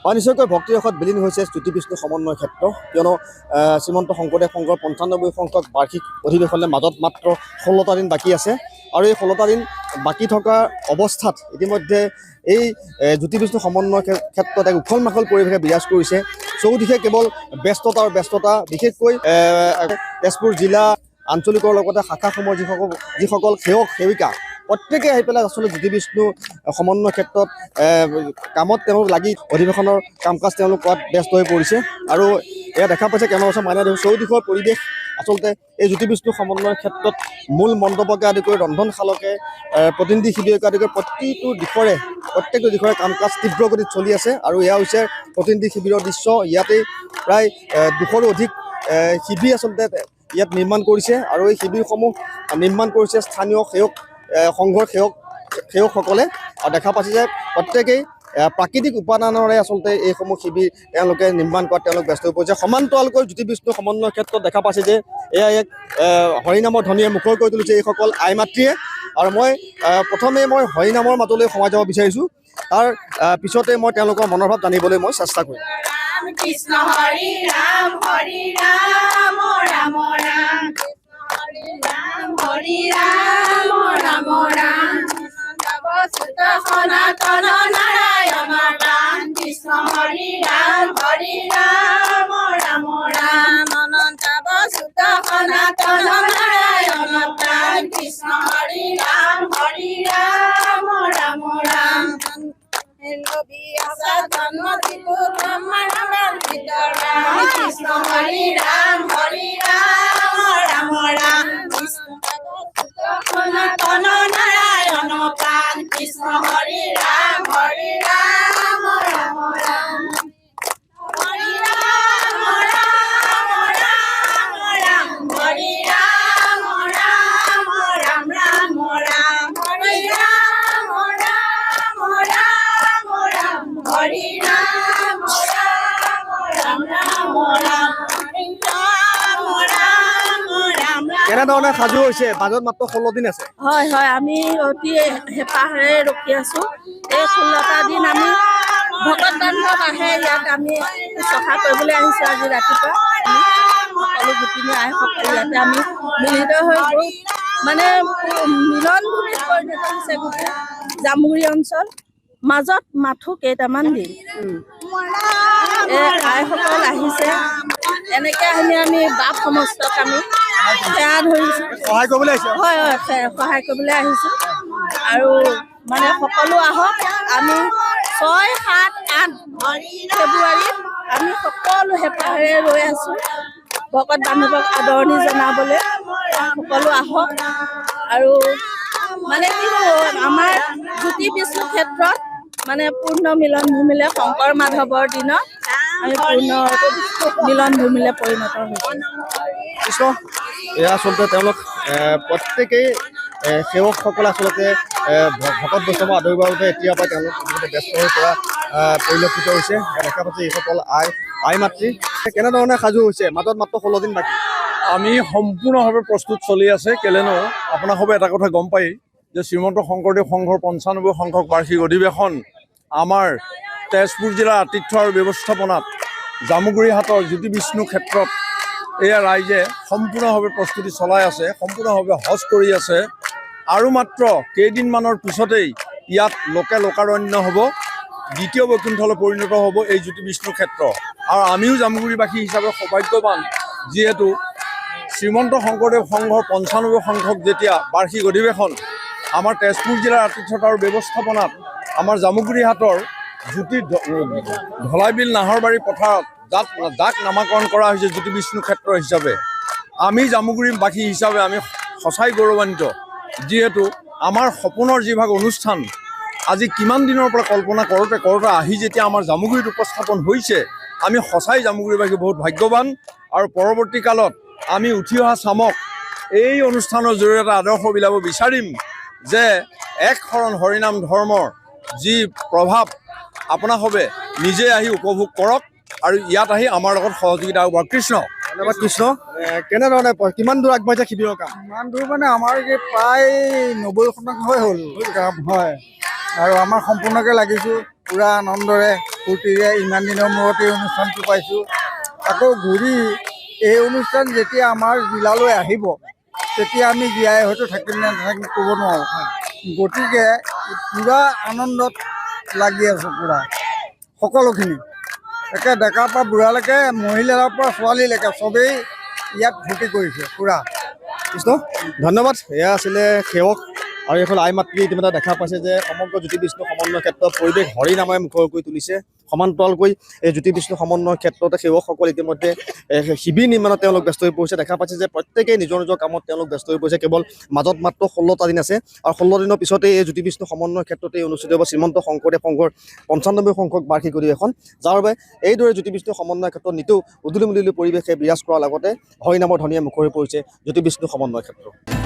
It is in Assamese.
নিশ্চয়কৈ ভক্তিৰ ৰসত বিলীন হৈছে জ্যোতি বিষ্ণু সমন্বয় ক্ষেত্ৰ কিয়নো শ্ৰীমন্ত শংকৰদেৱ সংঘৰ ৯৫ সংখ্যক বাৰ্ষিক অধিৱেশনৰ মাজত মাত্ৰ ১৬টা দিন বাকী আছে আৰু এই ১৬টা দিন বাকী থকা অৱস্থাত ইতিমধ্যে এই জ্যোতি বিষ্ণু সমন্বয় ক্ষেত্ৰত এক উখল মাখল পৰিৱেশে বিৰাজ কৰিছে চৌদিশে কেৱল ব্যস্ততা বিশেষকৈ তেজপুৰ জিলা আঞ্চলিকৰ লগতে শাখাসমূহৰ যিসকল সেৱক সেৱিকা প্ৰত্যেকে আহি পেলাই আচলতে জ্যোতি বিষ্ণু সমন্বয় ক্ষেত্ৰত কামত তেওঁলোক লাগি অধিৱেশনৰ কাম কাজ তেওঁলোক কৰাত ব্যস্ত হৈ পৰিছে আৰু এয়া দেখা পাইছে কেনেবাকৈ মাইনা দেউ চৌদিশৰ পৰিৱেশ আচলতে এই জ্যোতি বিষ্ণু সমন্বয় ক্ষেত্ৰত মূল মণ্ডপকে আদি কৰি ৰন্ধনশালকে প্ৰতিনিধি শিবিৰকে আদি কৰি প্ৰত্যেকটো দিশৰে কাম কাজ তীব্ৰ গতিত চলি আছে আৰু এয়া হৈছে প্ৰতিনিধি শিবিৰৰ দৃশ্য ইয়াতেই প্ৰায় ২০০ৰো অধিক শিবিৰ আচলতে ইয়াত নিৰ্মাণ কৰিছে আৰু এই শিবিৰসমূহ নিৰ্মাণ কৰিছে স্থানীয় সংঘৰ সেৱকসকলে আৰু দেখা পাইছে যে প্ৰত্যেকেই প্ৰাকৃতিক উপাদানৰে আচলতে এইসমূহ শিবিৰ তেওঁলোকে নিৰ্মাণ কৰাত তেওঁলোক ব্যস্ত হৈ পৰিছে সমান্তৰালকৈ জ্যোতি বিষ্ণু সমন্বয় ক্ষেত্ৰত দেখা পাইছে যে এয়া এক হৰিনামৰ ধ্বনিয়ে মুখৰ কৰি তুলিছে এইসকল আই মাতৃয়ে আৰু প্ৰথমে মই হৰিনামৰ মাজলৈ সোমাই যাব বিচাৰিছোঁ তাৰ পিছতে মই তেওঁলোকৰ মনৰ ভাৱ জানিবলৈ মই চেষ্টা কৰিম কৃষ্ণ হৰি ৰাম ৰাম ৰাম হৰি ৰাম ৰাম সনাতন নাৰায়ণ ৰাম কৃষ্ণ হৰি ৰাম ৰাম অনন্ত বসুত সনাতন নাৰায়ণ ৰাম কৃষ্ণ হৰি ৰাম ৰাম জন্ম দিবু ব্ৰহ্মাণ্ড কৃষ্ণ হৰি ৰাম ৰাম সনাতন নাৰায়ণ প্ৰাণ কৃষ্ণ হৰি ৰাম ৰাম হৰি ৰাম হৰি ৰাম হৰি ৰাম হৰি কেনেধৰণে সাজু হৈছে মাজত মাত্ৰ ১৬ দিন আছে হয় আমি অতি হেঁপাহেৰে ৰখি আছো এই ১৬টা দিন আমি ভকত বান্ধৱ আহে ইয়াত আমি চফা কৰিবলৈ আহিছোঁ আজি ৰাতিপুৱা সকলো গোপিনী আইসকল ইয়াতে আমি মিলিত হৈ গৈ মানে মিলনভূমিত পৰিণত হৈছে গোটেই জামুগুৰি অঞ্চল মাজত মাথো কেইটামান দিন আইসকল আহিছে এনেকৈ আমি বাপ সমস্তক আমি সেৱা ধৰিছোঁ সহায় কৰিবলৈ আহিছে হয় সহায় কৰিবলৈ আহিছোঁ আৰু মানে সকলো আহক আমি ৬, ৭, ৮ ফেব্ৰুৱাৰীত আমি সকলো হেঁপাহেৰে ৰৈ আছোঁ ভকত বান্ধৱক আদৰণি জনাবলৈ সকলো আহক আৰু মানে কি আমাৰ জ্যোতি বিষ্ণু ক্ষেত্ৰত মানে পূৰ্ণ মিলনভূমিলৈ শংকৰ মাধৱৰ দিনত আমি পূৰ্ণ মিলনভূমিলৈ পৰিণত হৈছোঁ এয়া আচলতে তেওঁলোক প্ৰত্যেকেই সেৱকসকলে আচলতে ভকত বৈষ্ণৱ আদৰিবৰ বাবে এতিয়াৰ পৰা তেওঁলোক ব্যস্ত হৈ পৰা পৰিলক্ষিত হৈছে দেখা পাইছে এইসকল আই মাতৃ কেনেধৰণে সাজু হৈছে মাজত মাত্ৰ ১৬ দিন বাকী আমি সম্পূৰ্ণভাৱে প্ৰস্তুত চলি আছে কেলেনো আপোনালোকে এটা কথা গম পাই যে শ্ৰীমন্ত শংকৰদেৱ সংঘৰ ৯৫ সংখ্যক বাৰ্ষিক অধিৱেশন আমাৰ তেজপুৰ জিলাৰ আতিথ্য আৰু ব্যৱস্থাপনাত জামুগুৰি হাটৰ জ্যোতি বিষ্ণু ক্ষেত্ৰত এয়া ৰাইজে সম্পূৰ্ণভাৱে প্ৰস্তুতি চলাই আছে সম্পূৰ্ণভাৱে হজ কৰি আছে আৰু মাত্ৰ কেইদিনমানৰ পিছতেই ইয়াত লোকাৰণ্য হ'ব দ্বিতীয় বৈকুণ্ঠলৈ পৰিণত হ'ব এই জ্যোতি বিষ্ণু ক্ষেত্ৰ আৰু আমিও জামুগুৰিবাসী হিচাপে সৌভাগ্যৱান যিহেতু শ্ৰীমন্ত শংকৰদেৱ সংঘৰ ৯৫ সংখ্যক যেতিয়া বাৰ্ষিক অধিৱেশন আমাৰ তেজপুৰ জিলাৰ আতিথ্যতা আৰু ব্যৱস্থাপনাত আমাৰ জামুগুৰি হাটৰ জ্যোতি ধলাইবিল নাহৰবাৰী পথাৰত যাক নামাকৰণ কৰা হৈছে জ্যোতি বিষ্ণু ক্ষেত্ৰ হিচাপে আমি জামুগুৰিবাসী হিচাপে আমি সঁচাই গৌৰৱান্বিত যিহেতু আমাৰ সপোনৰ যিভাগ অনুষ্ঠান আজি কিমান দিনৰ পৰা কল্পনা কৰোঁতে আহি যেতিয়া আমাৰ জামুগুৰিত উপস্থাপন হৈছে আমি সঁচাই জামুগুৰিবাসী বহুত ভাগ্যৱান আৰু পৰৱৰ্তী কালত আমি উঠি অহা চামক এই অনুষ্ঠানৰ জৰিয়তে আদৰ্শ বিলাব বিচাৰিম যে এক শৰণ হৰিনাম ধৰ্মৰ যি প্ৰভাৱ আপোনালোকে নিজে আহি উপভোগ কৰক আৰু ইয়াত আহি আমাৰ লগত সহযোগিতা আগবঢ়াওক কৃষ্ণ ধন্যবাদ কৃষ্ণ কেনেধৰণে কিমান দূৰ আগবাঢ়িছে শিবিৰৰ কাম ইমান দূৰ মানে আমাৰ প্ৰায় ৯০% হ'ল কাম হয় আৰু আমাৰ সম্পূৰ্ণকৈ লাগিছোঁ পূৰা আনন্দৰে ফূৰ্তিৰে ইমান দিনৰ মূৰত এই অনুষ্ঠানটো পাইছোঁ। আকৌ ঘূৰি এই অনুষ্ঠান যেতিয়া আমাৰ জিলালৈ আহিব তেতিয়া আমি জীয়াই হয়তো থাকিম নে নাথাকিম ক'ব নোৱাৰোঁ। গতিকে পূৰা আনন্দত লাগি আছোঁ, পূৰা সকলোখিনি একে ডেকাৰ পৰা বুঢ়ালৈকে, মহিলাৰ পৰা ছোৱালীলৈকে চবেই ইয়াত ফূৰ্তি কৰিছে পূৰা। কৃষ্ণ ধন্যবাদ। এয়া আছিলে সেৱক আৰু এইফালে আই মাতৃ ইতিমধ্যে দেখা পাইছে যে সমগ্ৰ জ্যোতি বিষ্ণু সমন্বয় ক্ষেত্ৰত পৰিৱেশ হৰি নামে মুখৰ কৰি তুলিছে। সমান্তৰালকৈ এই জ্যোতি বিষ্ণু সমন্বয় ক্ষেত্ৰতে সেৱকসকল ইতিমধ্যে শিবিৰ নিৰ্মাণত তেওঁলোক ব্যস্ত হৈ পৰিছে। দেখা পাইছে যে প্ৰত্যেকেই নিজৰ নিজৰ কামত তেওঁলোক ব্যস্ত হৈ পৰিছে। কেৱল মাজত মাত্ৰ 16টা দিন আছে আৰু 16 দিনৰ পিছতেই এই জ্যোতি বিষ্ণু সমন্বয় ক্ষেত্ৰতেই অনুষ্ঠিত হ'ব শ্ৰীমন্ত শংকৰদেৱ সংঘৰ 95 সংখ্যক বাৰ্ষিক অধিৱেশন, যাৰ বাবে এইদৰে জ্যোতি বিষ্ণু সমন্বয় ক্ষেত্ৰত নিতৌ উদুলি মুদুলি পৰিৱেশে বিৰাজ কৰাৰ লগতে হৰিনামৰ ধ্বনিয়ে মুখৰ হৈ পৰিছে জ্যোতি বিষ্ণু সমন্বয় ক্ষেত্ৰ।